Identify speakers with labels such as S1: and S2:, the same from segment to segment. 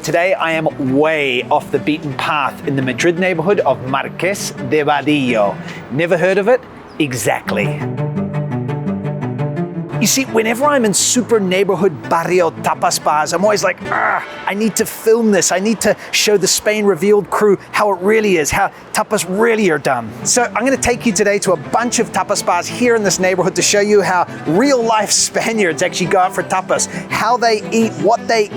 S1: Today I am way off the beaten path in the Madrid neighborhood of Marqués de Vadillo. Never heard of it? Exactly. You see, whenever I'm in super neighborhood barrio tapas bars, I'm always like, I need to film this. I need to show the Spain Revealed crew how it really is, how tapas really are done. So I'm gonna take you today to a bunch of tapas bars here in this neighborhood to show you how real life Spaniards actually go out for tapas, how they eat, what they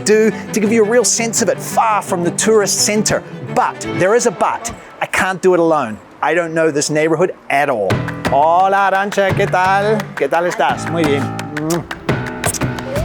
S1: do, to give you a real sense of it, far from the tourist center. But, there is a but, I can't do it alone. I don't know this neighborhood at all. Hola Arantxa, ¿qué tal? ¿Qué tal estás? Muy bien.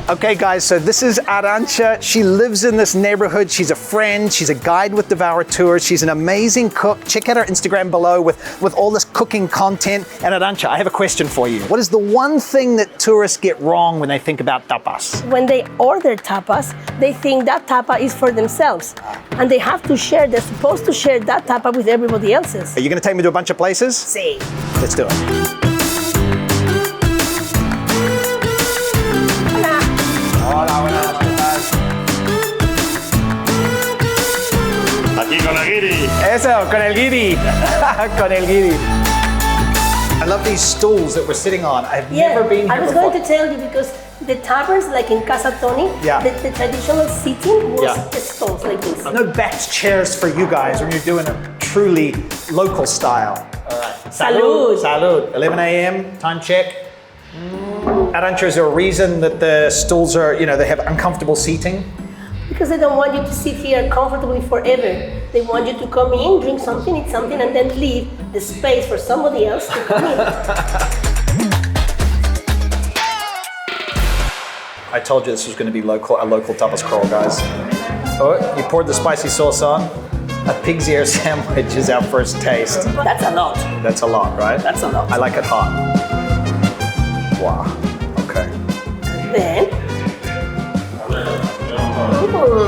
S1: Okay guys, so this is Arantxa. She lives in this neighborhood. She's a friend. She's a guide with Devour Tours. She's an amazing cook. Check out her Instagram below with all this cooking content. And Arantxa, I have a question for you. What is the one thing that tourists get wrong when they think about tapas?
S2: When they order tapas, they think that tapa is for themselves. And they have to share, they're supposed to share that tapa with everybody else's.
S1: Are you gonna take me to a bunch of places?
S2: Sí.
S1: Let's do it. Hola, buenas, ¿qué tal?
S3: Aquí con el guiri.
S1: Eso, con el guiri. Con el guiri. I love these stools that we're sitting on. I've never been here
S2: I was
S1: before.
S2: going to tell you because the taverns, like in Casa Tony, the traditional seating was the stools like this.
S1: No backed chairs for you guys when you're doing a truly local style. All right.
S2: Salud.
S1: Salud. 11 a.m. Time check. Arantxa, is there a reason that the stools are, they have uncomfortable seating?
S2: Because they don't want you to sit here comfortably forever. They want you to come in, drink something, eat something, and then leave the space for somebody else to come in.
S1: I told you this was going to be a local tapas crawl, guys. Oh, you poured the spicy sauce on. A pig's ear sandwich is our first taste.
S2: That's a lot.
S1: That's a lot, right?
S2: That's a lot.
S1: I like it hot. Wow. Okay.
S2: Then,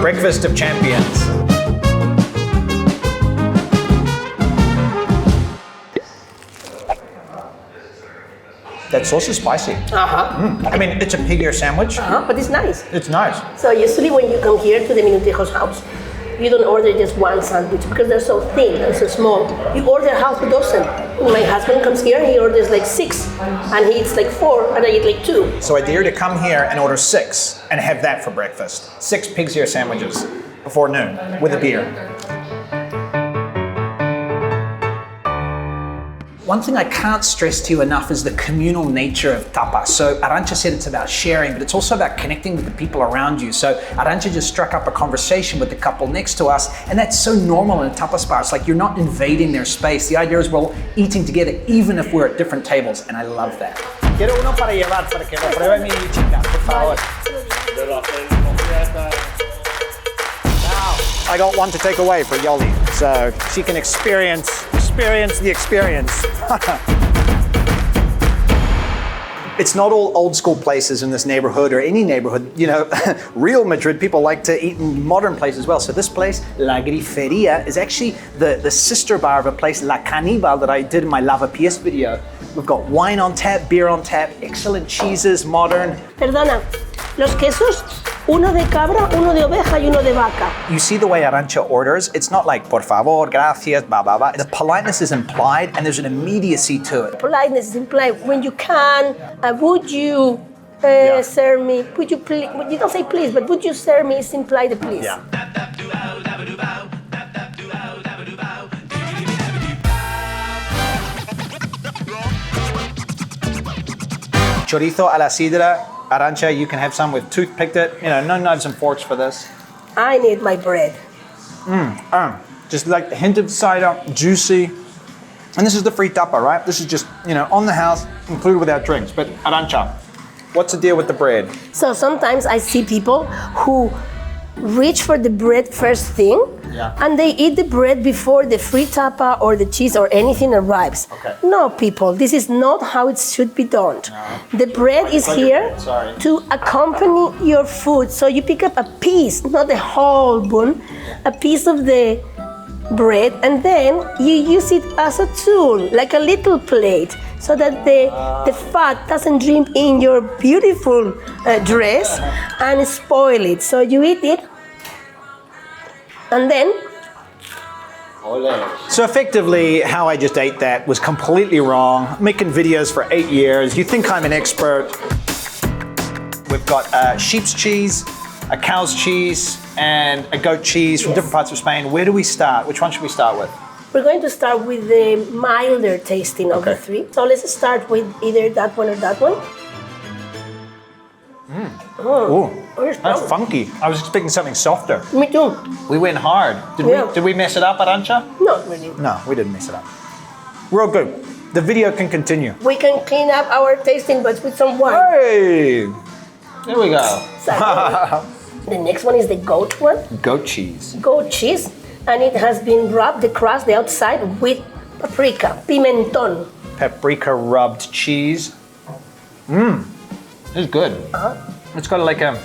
S1: Breakfast of champions. That sauce is spicy. I mean, it's a pig ear sandwich.
S2: but it's nice.
S1: It's nice.
S2: So usually when you come here to the Minutejos house, you don't order just one sandwich because they're so thin and so small. You order half a dozen. My husband comes here, he orders like 6, and he eats like 4, and I eat like 2.
S1: So I dare you to come here and order 6 and have that for breakfast. 6 pig's ear sandwiches before noon with a beer. One thing I can't stress to you enough is the communal nature of tapas. So Arantxa said it's about sharing, but it's also about connecting with the people around you. So Arantxa just struck up a conversation with the couple next to us, and that's so normal in a tapas bar. It's like you're not invading their space. The idea is we're all eating together, even if we're at different tables, and I love that. Quiero uno para llevar, para que lo pruebe mi chica, por favor. Now, I got one to take away for Yoly, so she can experience the experience. It's not all old school places in this neighborhood or any neighborhood. Real Madrid people like to eat in modern places as well. So this place, La Grifería, is actually the sister bar of a place, La Canibal, that I did in my Lavapiés video. We've got wine on tap, beer on tap, excellent cheeses, modern.
S2: Perdona, los quesos, uno de cabra, uno de oveja y uno de vaca.
S1: You see the way Arantxa orders? It's not like, por favor, gracias, ba, ba, ba. The politeness is implied and there's an immediacy to it.
S2: Politeness is implied. When you can, would you serve me? Would you please? You don't say please, but would you serve me? It's implied the please.
S1: Yeah. Chorizo a la sidra. Arantxa, you can have some with toothpicked it. No knives and forks for this.
S2: I need my bread.
S1: Just like the hint of cider, juicy. And this is the free tapa, right? This is just, on the house, included with our drinks. But Arantxa, what's the deal with the bread?
S2: So sometimes I see people who reach for the bread first thing, and they eat the bread before the free tapa or the cheese or anything arrives.
S1: Okay.
S2: No, people, this is not how it should be done. No. The bread is here to accompany your food. So you pick up a piece, not the whole bun, a piece of the bread, and then you use it as a tool, like a little plate, so that the fat doesn't drip in your beautiful dress and spoil it. So you eat it And then,
S1: So effectively, how I just ate that was completely wrong. Making videos for 8 years. You think I'm an expert. We've got sheep's cheese, a cow's cheese, and a goat cheese from different parts of Spain. Where do we start? Which one should we start with?
S2: we're going to start with the milder tasting of the three. So let's start with either that one or that one.
S1: Oh,
S2: Where's
S1: that's
S2: that?
S1: funky. I was expecting something softer.
S2: Me too.
S1: We went hard. Did we mess it up, Arantxa?
S2: Not really.
S1: No, we didn't mess it up. We're all good. The video can continue.
S2: We can clean up our tasting buds with some wine.
S1: Hey! There we go.
S2: The next one is the goat one.
S1: Goat cheese.
S2: Goat cheese. And it has been rubbed, the crust, the outside, with paprika, pimenton.
S1: Paprika rubbed cheese. Mmm. It's good. It's got like a,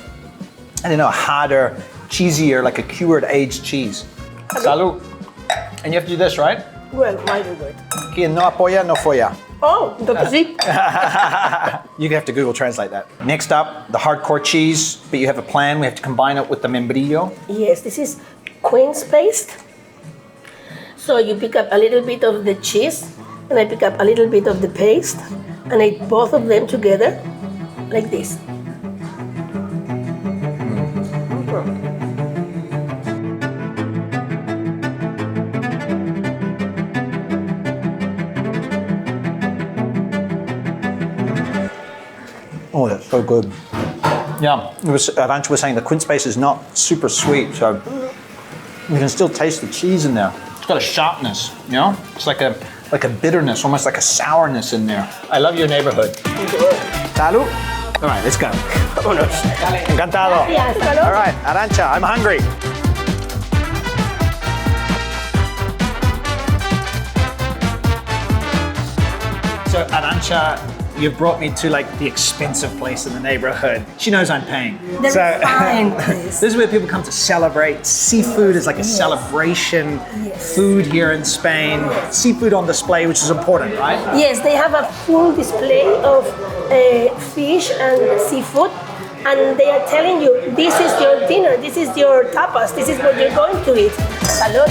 S1: I don't know, harder, cheesier, like a cured aged cheese. Salud. And you have to do this, right?
S2: Well, why do it?
S1: Quien no apoya, no folla.
S2: Oh, entonces sí.
S1: You have to Google translate that. Next up, the hardcore cheese, but you have a plan. We have to combine it with the membrillo.
S2: Yes, this is quince paste. So you pick up a little bit of the cheese, and I pick up a little bit of the paste, and I eat both of them together, like this.
S1: Oh, that's so good. Yeah, Arantxa was saying the quince paste is not super sweet, so you can still taste the cheese in there. It's got a sharpness, you know? It's like a bitterness, almost like a sourness in there. I love your neighborhood. Salud. All right, let's go.
S2: Vámonos.
S1: Encantado.
S2: Gracias, salud.
S1: All right, Arantxa, I'm hungry. So Arantxa, you've brought me to like the expensive place in the neighborhood. She knows I'm paying.
S2: The refined place.
S1: This is where people come to celebrate. Seafood is like a celebration food here in Spain. Seafood on display, which is important, right?
S2: Yes, they have a full display of fish and seafood, and they are telling you, this is your dinner, this is your tapas, this is what you're going to eat. Salud.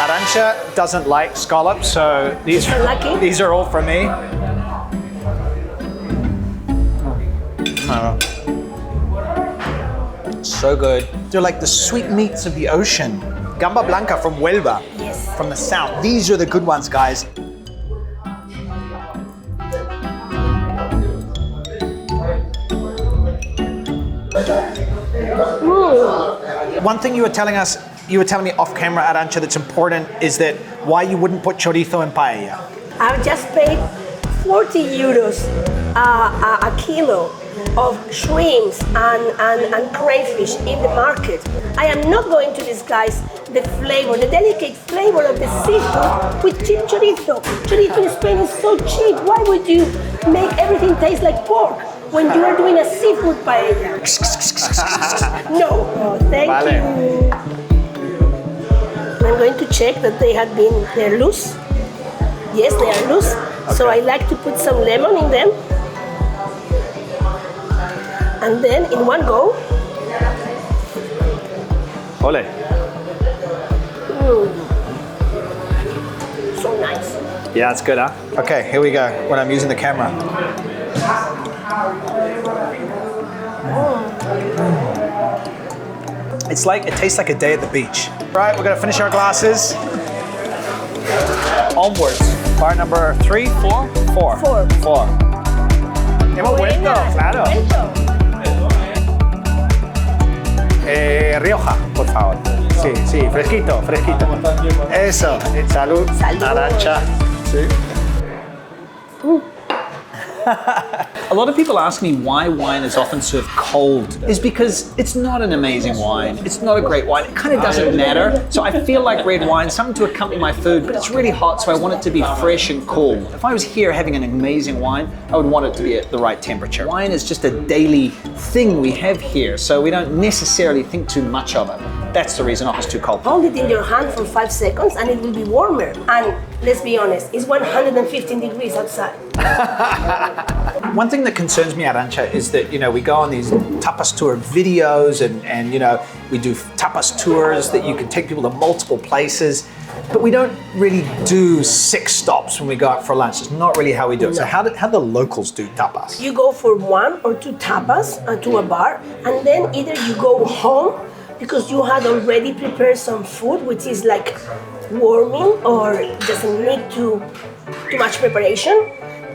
S1: Arantxa doesn't like scallops, so these are all for me. So good. They're like the sweet meats of the ocean. Gamba blanca from Huelva, from the south. These are the good ones, guys. One thing you were telling me off camera, Arantxa, that's important is that why you wouldn't put chorizo in paella.
S2: I've just paid 40 euros a kilo of shrimps and crayfish in the market. I am not going to disguise the flavor, the delicate flavor of the seafood with cheap chorizo. Chorizo in Spain is so cheap. Why would you make everything taste like pork when you are doing a seafood paella? No, thank you. I'm going to check that they're loose. Yes, they are loose. Okay. So I like to put some lemon in them. And then in one go.
S1: Ole.
S2: So nice.
S1: Yeah, it's good, huh? Okay, here we go, when I'm using the camera. It tastes like a day at the beach. Right, we're gonna finish our glasses. Onwards. Bar number 3, 4? 4.
S2: 4.
S1: 4. Hemos vuelto, claro. Rioja, por favor. Sí, sí, fresquito, fresquito. Eso, salud.
S2: Salud.
S1: Arantxa. Sí. A lot of people ask me why wine is often served cold. It's because it's not an amazing wine. It's not a great wine. It kind of doesn't matter. So I feel like red wine, something to accompany my food, but it's really hot, so I want it to be fresh and cool. If I was here having an amazing wine, I would want it to be at the right temperature. Wine is just a daily thing we have here, so we don't necessarily think too much of it. That's the reason it's too cold.
S2: Hold it in your hand for 5 seconds and it will be warmer. And let's be honest, it's 115 degrees outside.
S1: One thing that concerns me, Arantxa, is that, you know, we go on these tapas tour videos and you know, we do tapas tours that you can take people to multiple places, but we don't really do 6 stops when we go out for lunch. It's not really how we do it. So how the locals do tapas?
S2: You go for 1 or 2 tapas to a bar, and then either you go home because you had already prepared some food, which is like warming or doesn't need too much preparation,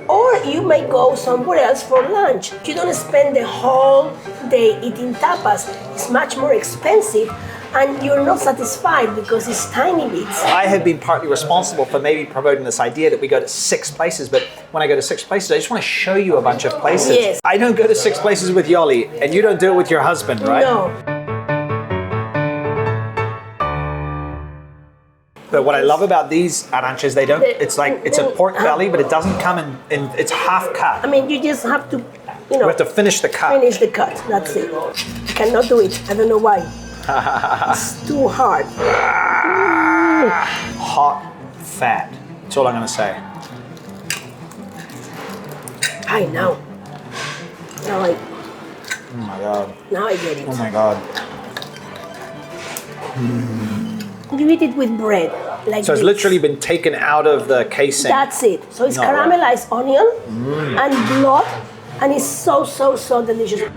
S2: or you may go somewhere else for lunch. You don't spend the whole day eating tapas. It's much more expensive and you're not satisfied because it's tiny bits.
S1: I have been partly responsible for maybe promoting this idea that we go to 6 places, but when I go to 6 places, I just want to show you a bunch of places.
S2: Yes.
S1: I don't go to 6 places with Yoly, and you don't do it with your husband, right?
S2: No.
S1: But what I love about these Arantxas, they don't, it's like, it's a pork belly, but it doesn't come in it's half cut.
S2: I mean, you just have to, you know,
S1: We have to finish the cut.
S2: finish the cut. That's it. You cannot do it. I don't know why. It's too hard.
S1: Hot fat. That's all I'm going to say.
S2: I know. Now
S1: Oh my God.
S2: I get it.
S1: Oh my God.
S2: You eat it with bread, like
S1: So it's
S2: this.
S1: literally been taken out of the casing.
S2: That's it. So it's
S1: No.
S2: caramelized onion and blood, and it's so delicious.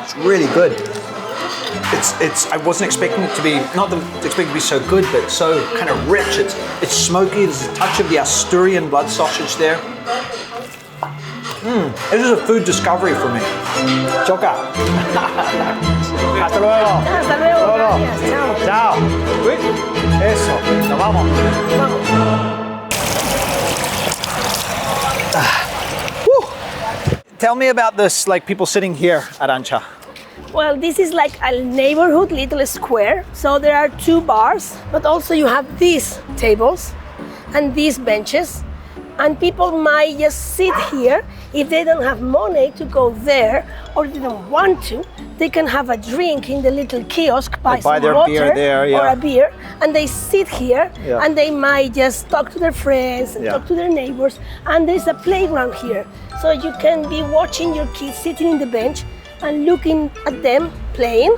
S1: It's really good. It's. I wasn't expecting it to be, not that expecting it to be so good, but so kind of rich. It's smoky. There's a touch of the Asturian blood sausage there. This is a food discovery for me. Choca. Hasta luego.
S2: Hasta luego.
S1: Todo.
S2: Gracias. Chao.
S1: Chao. Uy, eso. Nos vamos. Tell me about this, like people sitting here, Arantxa.
S2: Well, this is like a neighborhood little square. So there are 2 bars, but also you have these tables and these benches. And people might just sit here. If they don't have money to go there, or they don't want to, they can have a drink in the little kiosk, buy
S1: Like buy
S2: some
S1: their
S2: water
S1: beer there, yeah.
S2: or a beer, and they sit here
S1: Yeah.
S2: and they might just talk to their friends and
S1: Yeah.
S2: talk to their neighbors. And there's a playground here. So you can be watching your kids sitting in the bench and looking at them playing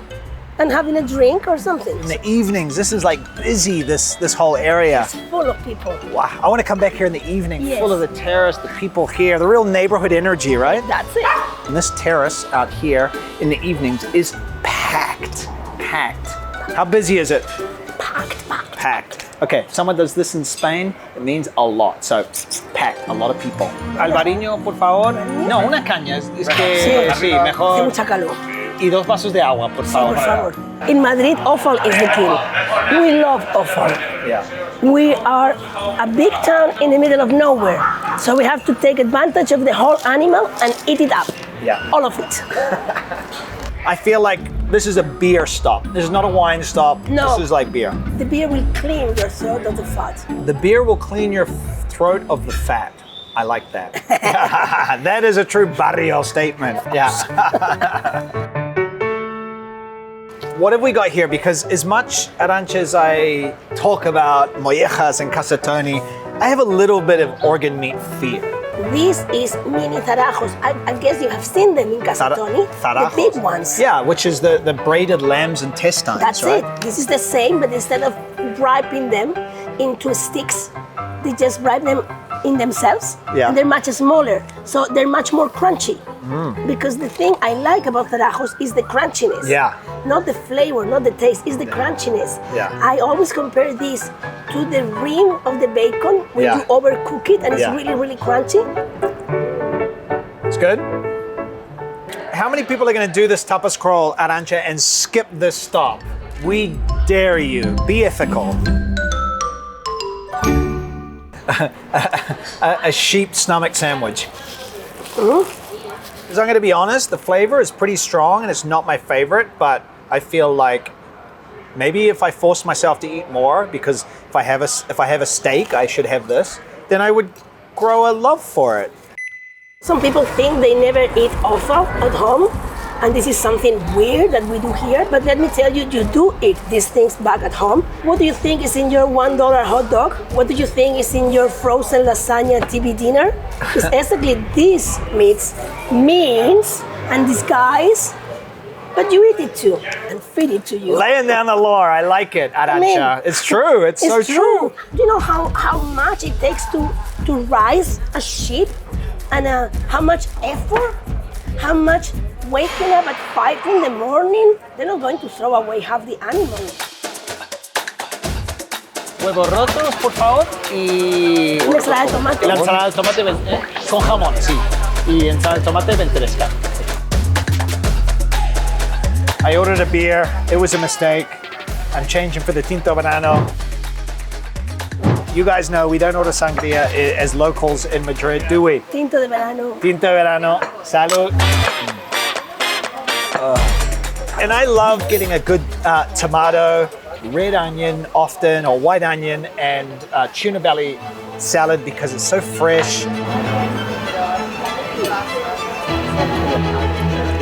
S2: and having a drink or something.
S1: In the evenings, this is like busy, this whole area.
S2: It's full of people.
S1: Wow, I want to come back here in the evening,
S2: Yes.
S1: full of the terrace, the people here, the real neighborhood energy, right?
S2: That's it.
S1: And this terrace out here in the evenings is packed. How busy is it? Packed. Okay, if someone does this in Spain, it means a lot. So, packed, a lot of people. Albariño, por favor. No, una caña, es que
S2: Sí.
S1: así,
S2: Hace
S1: mejor.
S2: mucha calor.
S1: Y 2 vasos de agua, por
S2: Sí,
S1: favor.
S2: por favor. In Madrid, Offal is the king. We love Offal.
S1: Yeah.
S2: We are a big town in the middle of nowhere. So we have to take advantage of the whole animal and eat it up.
S1: Yeah.
S2: All of it.
S1: I feel like this is a beer stop. This is not a wine stop.
S2: No.
S1: This is like beer.
S2: The beer will clean your throat of the fat.
S1: The beer will clean your throat of the fat. I like that. That is a true barrio statement. Yeah. What have we got here? Because as much, Arantxa, as I talk about mollejas and casatoni, I have a little bit of organ meat fear.
S2: This is mini tarajos. I guess you have seen them in Casatoni.
S1: Tarajos.
S2: The big ones.
S1: Yeah, which is the braided lamb's intestines,
S2: That's
S1: right?
S2: it. This is the same, but instead of wrapping them into sticks, they just wrap them in themselves.
S1: Yeah.
S2: And they're much smaller, so they're much more crunchy. Because the thing I like about tarajos is the crunchiness.
S1: Yeah.
S2: Not the flavor, not the taste, it's the crunchiness.
S1: Yeah.
S2: I always compare this to the rim of the bacon when
S1: Yeah.
S2: you overcook it and it's
S1: Yeah.
S2: really, really crunchy.
S1: It's good. How many people are going to do this tapas crawl, Arantxa, and skip this stop? We dare you. Be ethical. A sheep stomach sandwich. Because I'm going to be honest, the flavor is pretty strong and it's not my favorite, but I feel like maybe if I force myself to eat more, because if I have a steak, I should have this, then I would grow a love for it.
S2: Some people think they never eat offal at home, and this is something weird that we do here, but let me tell you, you do eat these things back at home. What do you think is in your $1 hot dog? What do you think is in your frozen lasagna TV dinner? Because basically these meats and these guys, but you eat it too and feed it to you.
S1: Laying down the law, I like it, Arantxa. It's true, it's so true.
S2: Do you know how much it takes to raise a sheep? And how much effort? How much waking up at 5 in the morning? They're not going to throw away half the animal.
S4: Huevos rotos, por favor, y
S2: Una ensalada de tomate.
S4: la ensalada de tomate con jamón, sí, y ensalada de tomate ventresca.
S1: I ordered a beer, it was a mistake. I'm changing for the Tinto Verano. You guys know we don't order sangria as locals in Madrid, do we?
S2: Tinto de verano.
S1: Tinto Verano, salud. And I love getting a good tomato, red onion often, or white onion, and tuna belly salad because it's so fresh.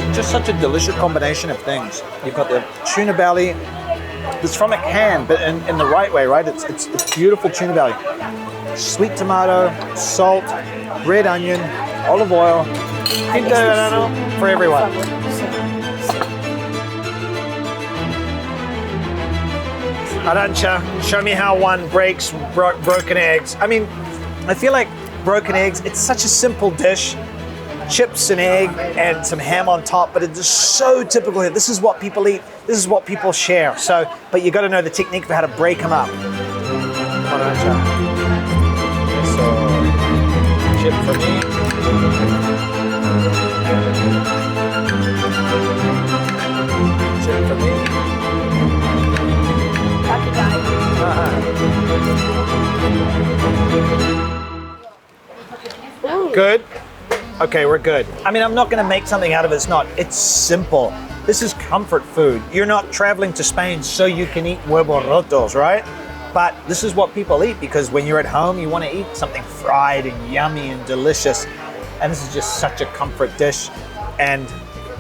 S1: It's just such a delicious combination of things. You've got the tuna belly. It's from a can, but in the right way, right? It's beautiful tuna belly. Sweet tomato, salt, red onion, olive oil. Tinto Verano for everyone. Arantxa, show me how one breaks broken eggs. I mean, I feel like broken eggs, it's such a simple dish. Chips and egg and some ham on top, but it is so typical here. This is what people eat. This is what people share. So, but you got to know the technique for how to break them up. Come on, Arantxa. So, chip for me. Chip for me. Good. Okay, we're good. I mean, I'm not going to make something out of it. It's not. It's simple. This is comfort food. You're not traveling to Spain so you can eat huevos rotos, right? But this is what people eat because when you're at home, you want to eat something fried and yummy and delicious. And this is just such a comfort dish. And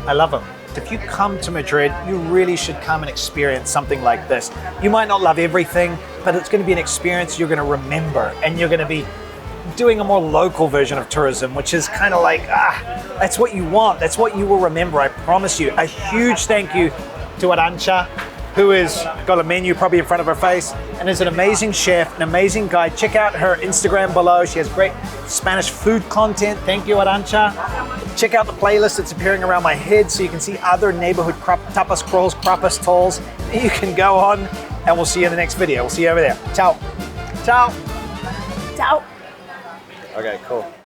S1: I love them. If you come to Madrid, you really should come and experience something like this. You might not love everything, but it's going to be an experience you're going to remember. And you're going to be doing a more local version of tourism, which is kind of like, that's what you want. That's what you will remember, I promise you. A huge thank you to Arantxa, who has got a menu probably in front of her face and is an amazing chef, an amazing guide. Check out her Instagram below. She has great Spanish food content. Thank you, Arantxa. Check out the playlist that's appearing around my head so you can see other neighborhood tapas crawls, crapas tolls. You can go on and we'll see you in the next video. We'll see you over there. Ciao. Ciao.
S2: Ciao.
S1: Okay, cool.